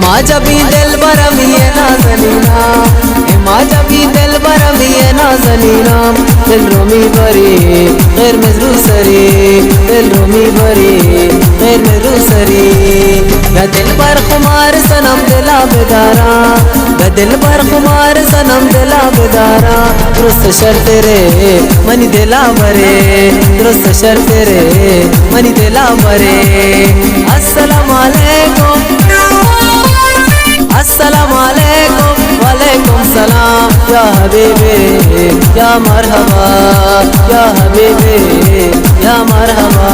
माझा भी दिल बरम ये नाज़नीना, माझा भी दिल बरम ये नाज़नीना। दिल रोमी बरी गैर मजरू सरी, दिल रोमी बरी गैर मजरू सरी। या दिल पर खुमार सनम दिला बेदारा, या दिल पर खुमार सनम दिला बेदारा। दुरुस्त शर्त रे मनी दिला बरे, दुरुस्त शर्त रे मनी दिला बरे। अस्सलाम वालेकुम, अस्सलाम वालेकुम, वालेकुम सलाम। या हबीबी या मरहबा, या हबीबी या मरहबा।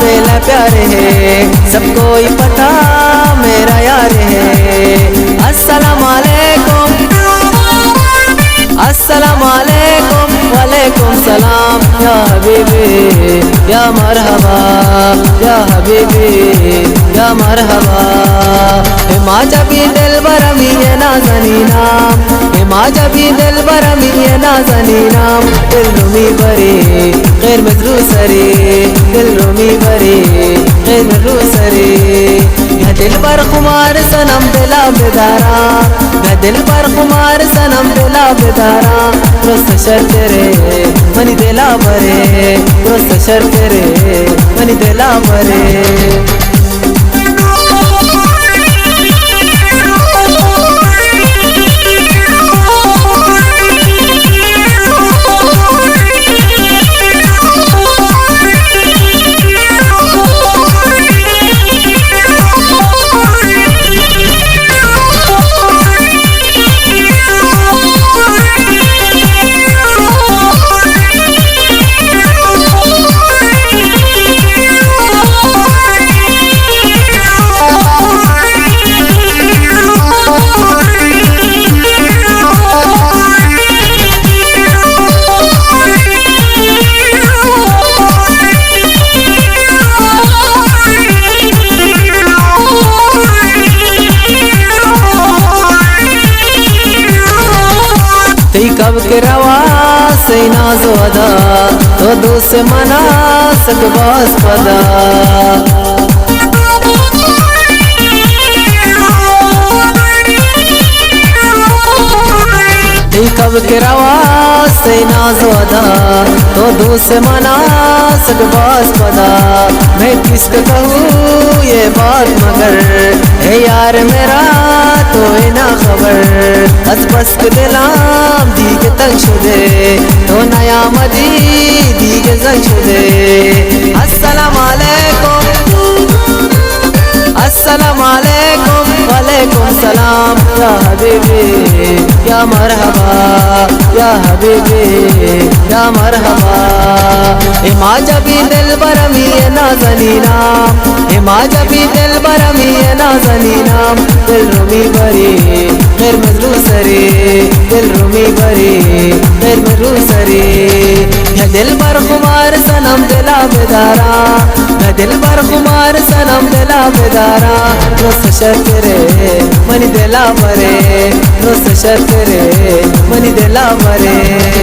पहला प्यार है, सबको ही पता मेरा यार है। अस्सलाम वालेकुम, अस्सलाम वालेकुम, वालेकुम सलाम। या हबीबी या मरहबा, या हबीबी या मरहबा। माझा भी दिल बरम ये नाज़नीना, माझा भी दिल बरम ये नाज़नीना। दिल रोमी बरी गैर मजरू सरी, दिल रोमी बरी गैर मजरू सरी। या दिल पर खुमार सनम दिला बेदारा, या दिल पर खुमार सनम दिला बेदारा। दुरुस्त शर्त रे मनी दिला बरे, दुरुस्त शर्त रे मनी दिला बरे। कब के रवा से नाज़ो अदा, तो दो से मना सक बास पदा। कब के रवा से नाज़ो अदा, तो दो से मना सक बास पदा। मैं किसको कहूँ ये बात मगर, है यार मेरा तो है ना खबर। बस बस के दिलाम दी के तंग शुदे, तो नया मदी दी के जंग शुदे। अस्सलाम वालेकुम, अस्सलाम वालेकुम, वालेकुम सलाम। या हबीबी या मरहबा, या हबीबी या मरहबा। माझा भी दिल बरम ये नाज़नीना, माझा भी दिल बरम ये नाज़नीना। दिल रोमी बरी गैर मजरू सरी, दिल रोमी बरी गैर मजरू सरी। या दिल पर खुमार सनम दिला बेदारा, या दिल पर खुमार सनम दिला बेदारा। दुरुस्त शर्त रे मनी दिला बरे, दुरुस्त शर्त रे मनी दिला बरे।